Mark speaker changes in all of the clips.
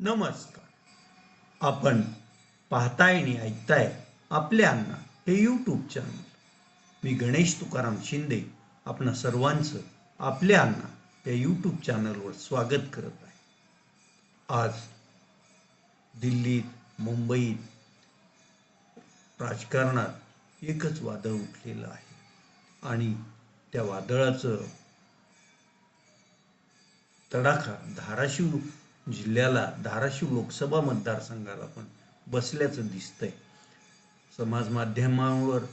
Speaker 1: नमस्कार. आपण पाहताय आणि ऐकताय आपले अण्णा हे यूट्यूब चॅनल. मी गणेश तुकाराम शिंदे आपणा सर्वांचं आपले अण्णा या यूट्यूब चॅनलवर स्वागत करत आहे. आज दिल्लीत मुंबईत राजकारणात एकच वादळ उठलेलं आहे आणि त्या वादळाचं तडाखा धाराशिव जिल्ह्याला, धाराशिव लोकसभा मतदारसंघाला पण बसल्याचं दिसतंय. समाज माध्यमांवर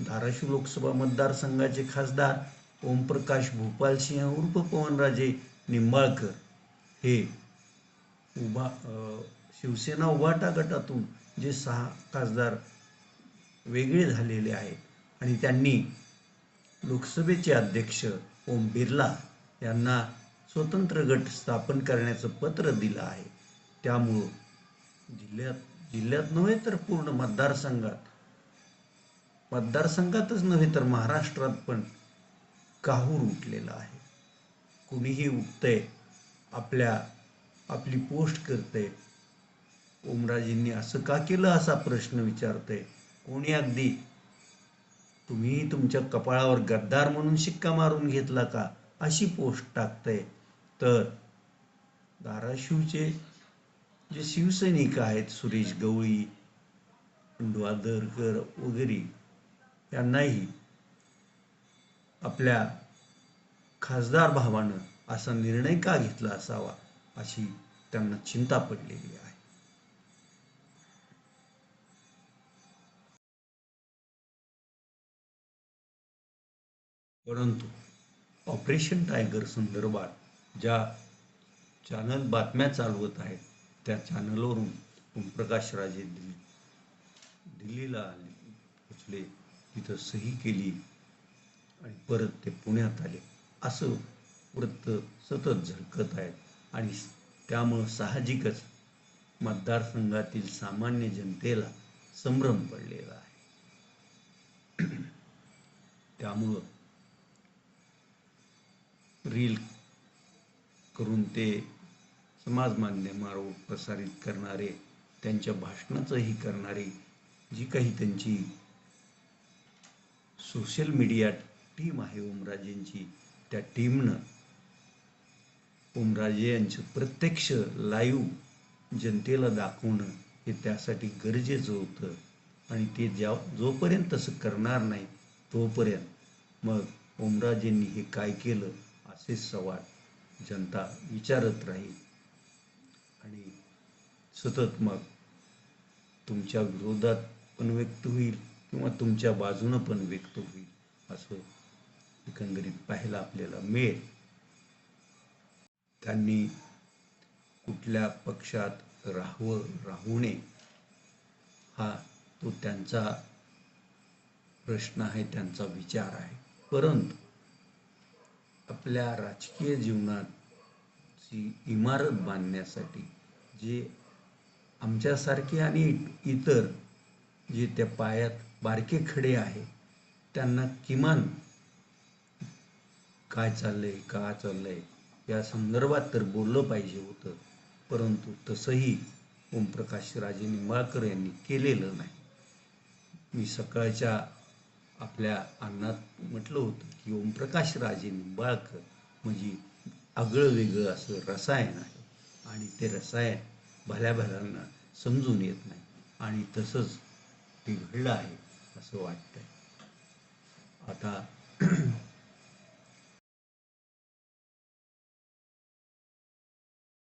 Speaker 1: धाराशिव लोकसभा मतदारसंघाचे खासदार ओमप्रकाश भोपालसिंह उर्फ पवनराजे निंबाळकर हे शिवसेना उभाटा गटातून जे 6 खासदार वेगळे झालेले आहेत आणि त्यांनी लोकसभेचे अध्यक्ष ओम बिर्ला यांना स्वतंत्र गट स्थापन करण्याचं पत्र दिलं आहे. त्यामुळं जिल्ह्यात नव्हे तर पूर्ण मतदारसंघातच नव्हे तर महाराष्ट्रात पण काहूर उठलेला आहे. कुणीही उठतंय, आपली पोस्ट करतंय, ओमराजेंनी असं का केलं असा प्रश्न विचारतंय. कोणी अगदी तुम्ही तुमच्या कपाळावर गद्दार म्हणून शिक्का मारून घेतला का अशी पोस्ट टाकतंय. तर धाराशिवचे जे शिवसैनिक आहेत सुरेश गवळी, द्वादरकर वगैरे यांनाही आपल्या खासदार भावानं असा निर्णय का घेतला असावा अशी त्यांना चिंता पडलेली आहे. परंतु ऑपरेशन टायगर संदर्भात ज्या चॅनल बातम्या चालवत आहेत त्या चॅनलवरून ओमप्रकाश राजे दिल्लीला आले, पोचले, तिथं सही केली आणि परत ते पुण्यात आले असं वृत्त सतत झळकत आहेत आणि त्यामुळं साहजिकच मतदारसंघातील सामान्य जनतेला संभ्रम पडलेला आहे. त्यामुळं रील करून ते समाज माध्यमावर प्रसारित करणारे, त्यांच्या भाषणाचंही करणारी जी काही त्यांची सोशल मीडिया टीम आहे ओमराजेंची, त्या टीमनं ओमराजे यांचं प्रत्यक्ष लाईव्ह जनतेला दाखवणं हे त्यासाठी गरजेचं होतं आणि ते जोपर्यंत तसं करणार नाही तोपर्यंत मग ओमराजेंनी हे काय केलं असे सवाल जनता विचारत राहील आणि सतत मग तुमच्या विरोधात पण व्यक्त होईल किंवा तुमच्या बाजूनं पण व्यक्त होईल असं एकंदरीत पाहायला आपल्याला मिळेल. त्यांनी कुठल्या पक्षात राहू नये हा तो त्यांचा प्रश्न आहे, त्यांचा विचार आहे. परंतु आपल्या राजकीय जीवनाची इमारत बांधण्यासाठी जे आमच्यासारखे आणि इतर जे त्या पायात बारके खडे आहेत त्यांना किमान काय चाललंय, का चाललंय या संदर्भात तर बोललं पाहिजे होतं. परंतु तसंही ओमप्रकाश राजे निंबाळकर यांनी केलेलं नाही. मी सकाळच्या आपल्या अन्नात म्हटलं होतं की ओमप्रकाश राजे निंबाळकर म्हणजे आगळं वेगळं असं रसायन आहे आणि ते रसायन भल्याभल्यांना समजून येत नाही आणि तसंच ते घडलं आहे असं वाटतंय. आता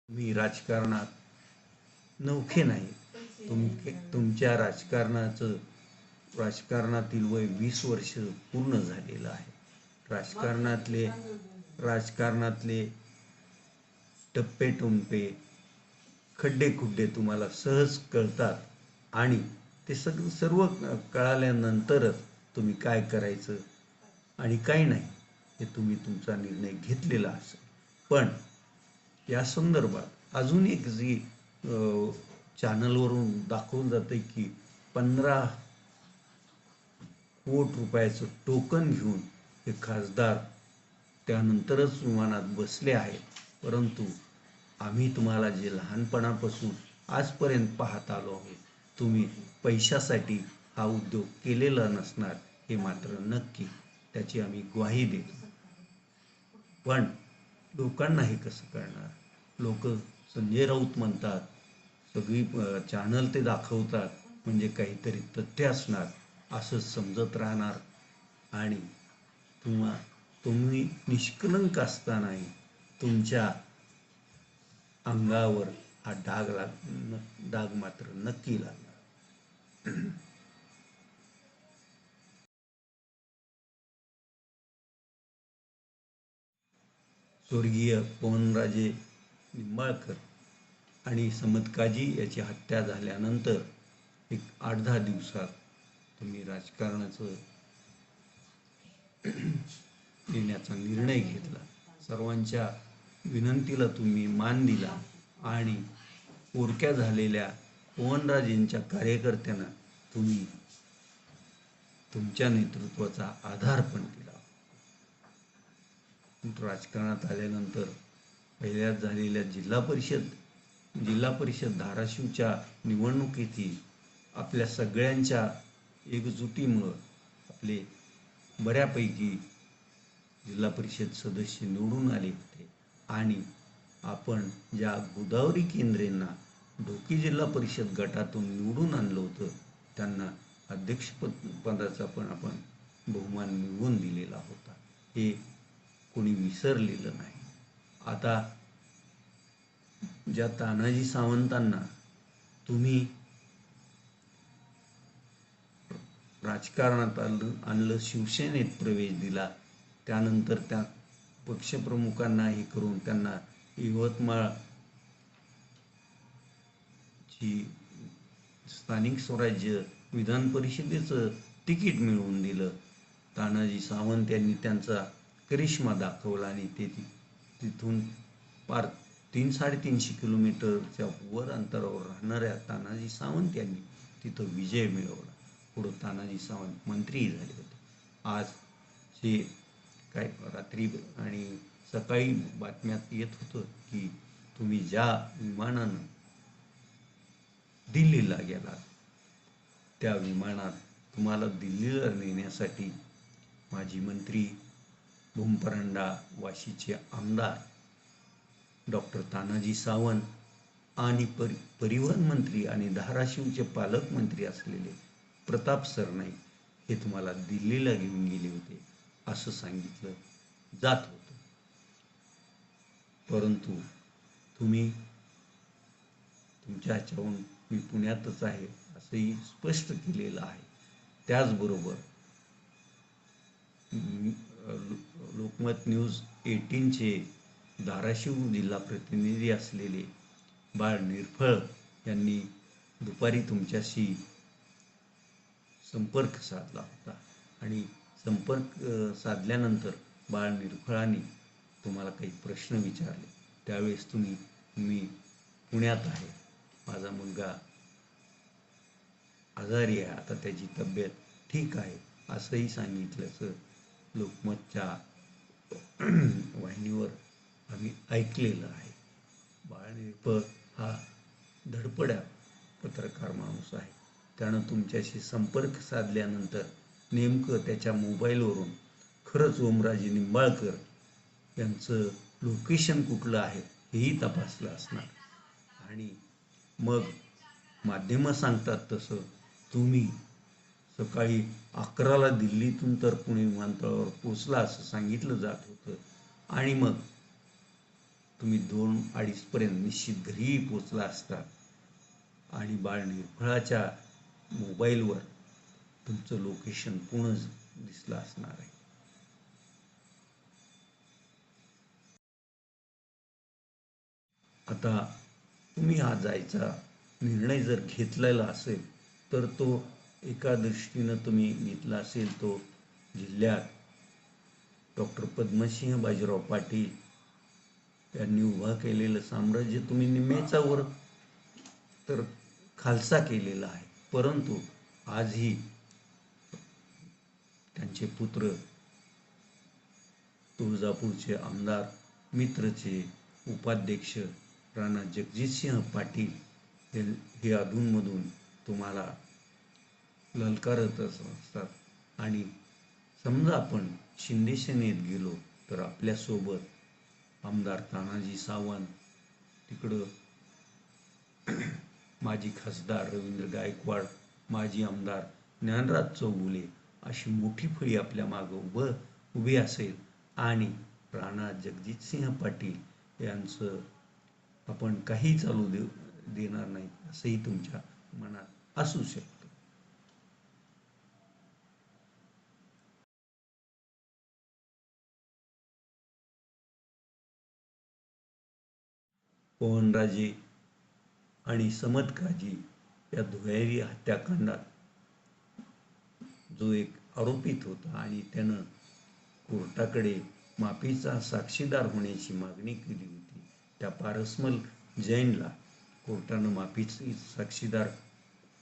Speaker 1: मी राजकारणात नवखे नाही. तुमच्या राजकारणातील वय 20 वर्ष पूर्ण झालेलं आहे. राजकारणातले टप्पे टुंपे, खड्डे खुड्डे तुम्हाला सहज कळतात आणि ते सर्व कळाल्यानंतरच तुम्ही काय करायचं आणि काय नाही हे तुम्ही तुमचा निर्णय घेतलेला असेल. पण या संदर्भात अजून एक जी चॅनलवरून दाखवून जाते की 15 कोटी रुपयाचं टोकन घेऊन हे खासदार त्यानंतरच विमानात बसले आहेत परंतु आम्ही तुम्हाला जे लहानपणापासून आजपर्यंत पाहत आलो आहोत, तुम्ही पैशासाठी हा उद्योग केलेला नसणार हे मात्र नक्की, त्याची आम्ही ग्वाही देतो. पण लोकांना हे कसं कळणार? लोक संजय राऊत म्हणतात, सगळी चॅनल ते दाखवतात, म्हणजे काहीतरी तथ्य असणार असं समजत राहणार. आणि तुम्ही निष्कलंक असतानाही तुमच्या अंगावर हा डाग मात्र नक्की लागणार. स्वर्गीय पवनराजे निंबाळकर आणि समतकाजी याची हत्या झाल्यानंतर एक 8-10 दिवसात तुम्ही राजकारणाचं देण्याचा निर्णय घेतला. सर्वांच्या विनंतीला तुम्ही मान दिला आणि पोरक्या झालेल्या पवनराजेंच्या कार्यकर्त्यांना तुम्ही तुमच्या नेतृत्वाचा आधार पण दिला. राजकारणात आल्यानंतर पहिल्याच झालेल्या जिल्हा परिषद धाराशिवच्या निवडणुकीतही आपल्या सगळ्यांच्या एकजुटीमुळं आपले बऱ्यापैकी जिल्हा परिषद सदस्य निवडून आले होते. आणि आपण ज्या गोदावरी केंद्रेंना ढोकी जिल्हा परिषद गटातून निवडून आणलं होतं, त्यांना अध्यक्षपदाचा पण आपण बहुमान मिळवून दिलेला होता. हे कोणी विसरलेलं नाही. आता ज्या तानाजी सावंतांना तुम्ही राजकारणात आणलं, शिवसेनेत प्रवेश दिला, त्यानंतर त्या पक्षप्रमुखांना हे करून त्यांना यवतमाळची स्थानिक स्वराज्य विधान परिषदेचं तिकीट मिळवून दिलं. तानाजी सावंत यांनी त्यांचा करिश्मा दाखवला आणि ते तिथून पार 300-350 किलोमीटरच्या वर अंतरावर राहणाऱ्या तानाजी सावंत यांनी तिथं विजय मिळवला. पुढं तानाजी सावंत मंत्रीही झाले होते. आज हे काय रात्री आणि सकाळी बातम्यात येत होतं की तुम्ही ज्या विमानानं दिल्लीला गेलात, त्या विमानात तुम्हाला दिल्लीला नेण्यासाठी माजी मंत्री, भूमपरांडा वाशीचे आमदार डॉक्टर तानाजी सावंत आणि परिवहन मंत्री आणि धाराशिवचे पालकमंत्री असलेले प्रताप सरनाईक हे तुम्हाला दिल्लीला घेऊन गेले होते असं सांगितलं जात होतं. परंतु तुम्ही तुमच्या ह्याच्याहून मी पुण्यातच आहे असंही स्पष्ट केलेलं आहे. त्याचबरोबर लोकमत न्यूज 18चे धाराशिव जिल्हा प्रतिनिधी असलेले बाळ निरफळ यांनी दुपारी तुमच्याशी संपर्क साधला होता आणि संपर्क साधल्यानंतर बाळ निरफळांनी तुम्हाला काही प्रश्न विचारले. त्यावेळेस मी पुण्यात आहे, माझा मुलगा आजारी आहे, आता त्याची तब्येत ठीक आहे असंही सांगितल्याचं लोकमतच्या वाहिनीवर आम्ही ऐकलेलं आहे. बाळ निरफळ हा धडपड्या पत्रकार माणूस आहे. त्यानं तुमच्याशी संपर्क साधल्यानंतर नेमकं त्याच्या मोबाईलवरून खरंच ओमराजे निंबाळकर यांचं लोकेशन कुठलं आहे हेही तपासलं असणार. आणि मग माध्यमं सांगतात तसं तुम्ही सकाळी 11ला दिल्लीतून तर पुणे विमानतळावर पोचला असं सांगितलं जात होतं. आणि मग तुम्ही 2-2:30 पर्यंत निश्चित घरीही पोचला असता आणि बाळ निरफळाच्या मोबाईलवर तुमचं लोकेशन पूर्ण दिसलं असणार आहे. आता तुम्ही हा जायचा निर्णय जर घेतलेला असेल तर तो एका दृष्टीनं तुम्ही घेतला असेल तो जिल्ह्यात डॉक्टर पद्मसिंह बाजीराव पाटील यांनी उभा केलेलं साम्राज्य तुम्ही निम्मेचा वर तर खालसा केलेला आहे. परंतु आजही त्यांचे पुत्र तुळजापूरचे आमदार मित्रचे उपाध्यक्ष राणा जगजितसिंह पाटील हे अधूनमधून तुम्हाला ललकारतच असतात आणि समजा आपण शिंदे सेनेत गेलो तर आपल्यासोबत आमदार तानाजी सावंत, तिकडं माजी खासदार रवींद्र गायकवाड, माजी आमदार ज्ञानराज चौगुले अशी मोठी फळी आपल्या मागं उभी असेल आणि राणा जगजितसिंह पाटील यांचं आपण काही चालू देणार नाही असंही तुमच्या मनात असू शकतं. पवनराजे आणि समदकाजी या दुहेरी हत्याकांडात जो एक आरोपित होता आणि त्यानं कोर्टाकडे माफीचा साक्षीदार होण्याची मागणी केली होती, त्या पारसमल जैनला कोर्टानं माफीची साक्षीदार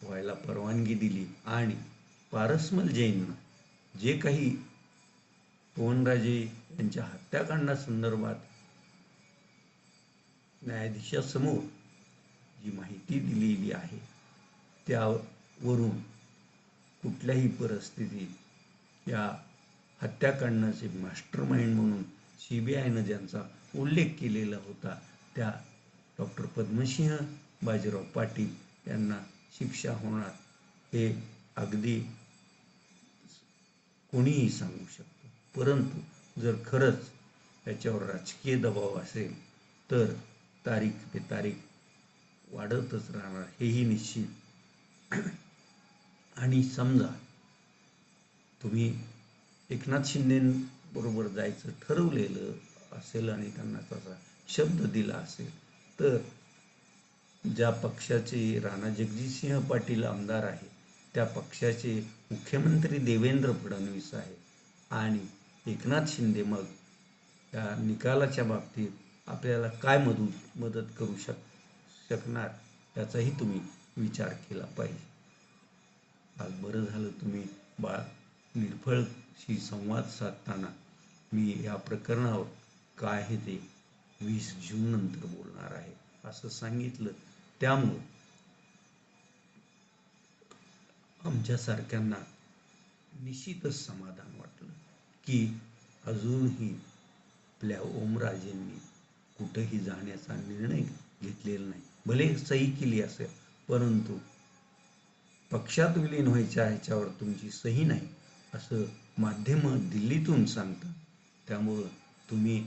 Speaker 1: व्हायला परवानगी दिली आणि पारसमल जैननं जे काही पवनराजे यांच्या हत्याकांडासंदर्भात न्यायाधीशासमोर जी माहिती दिलेली आहे त्यावरून कुठल्याही परिस्थितीत या हत्याकांडाचे मास्टरमाइंड म्हणून CBIनं ज्यांचा उल्लेख केलेला होता त्या डॉक्टर पद्मसिंह बाजीराव पाटील यांना शिक्षा होणार हे अगदी कोणीही सांगू शकतो. परंतु जर खरंच याच्यावर राजकीय दबाव असेल तर तारीख पे तारीख वाढतच राहणार हेही निश्चित. आणि समजा तुम्ही एकनाथ शिंदेबरोबर जायचं ठरवलेलं असेल आणि त्यांना तसा शब्द दिला असेल तर ज्या पक्षाचे राणा जगजितसिंह पाटील आमदार आहे त्या पक्षाचे मुख्यमंत्री देवेंद्र फडणवीस आहे आणि एकनाथ शिंदे मग या निकालाच्या बाबतीत आपल्याला काय मदत करू शकणार याचाही तुम्ही विचार केला पाहिजे. आज बरं झालं तुम्ही निर्फळशी संवाद साधताना मी या प्रकरणावर काय आहे ते 20 जून नंतर बोलणार आहे असं सांगितलं. त्यामुळं आमच्यासारख्यांना निश्चितच समाधान वाटलं की अजूनही आपल्या ओमराजेंनी कुठंही जाण्याचा निर्णय घेतलेला नाही. भले सही केली असेल परंतु पक्षात विलीन व्हायच्या ह्याच्यावर तुमची सही नाही असं माध्यमं दिल्लीतून सांगतात. त्यामुळं तुम्ही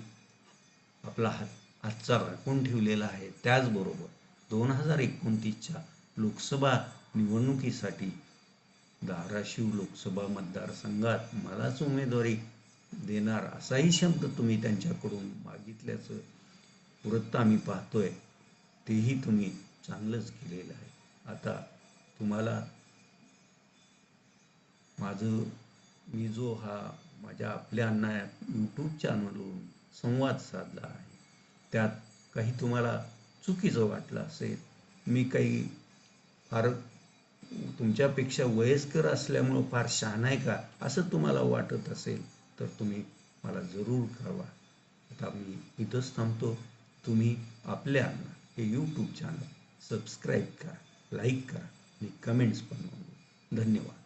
Speaker 1: आपला हातचा राखून ठेवलेला आहे. त्याचबरोबर 2029च्या लोकसभा निवडणुकीसाठी धाराशिव लोकसभा मतदारसंघात मलाच उमेदवारी देणार असाही शब्द तुम्ही त्यांच्याकडून मागितल्याचं वृत्त आम्ही पाहतोय. तेही तुम्ही चांगलंच केलेलं आहे. आता तुम्हाला मी जो हा माझ्या आपल्या अण्णा यूट्यूब चॅनलवरून संवाद साधला आहे त्यात काही तुम्हाला चुकीचं वाटलं असेल, मी काही फार तुमच्यापेक्षा वयस्कर असल्यामुळं फार शहाणा आहे का असं तुम्हाला वाटत असेल तर तुम्ही मला जरूर कळवा. आता मी इथंच थांबतो. तुम्ही आपल्या हे यूट्यूब चॅनल सबस्क्राईब करा, लाईक करा आणि कमेंट्स पण नोंदवा. धन्यवाद.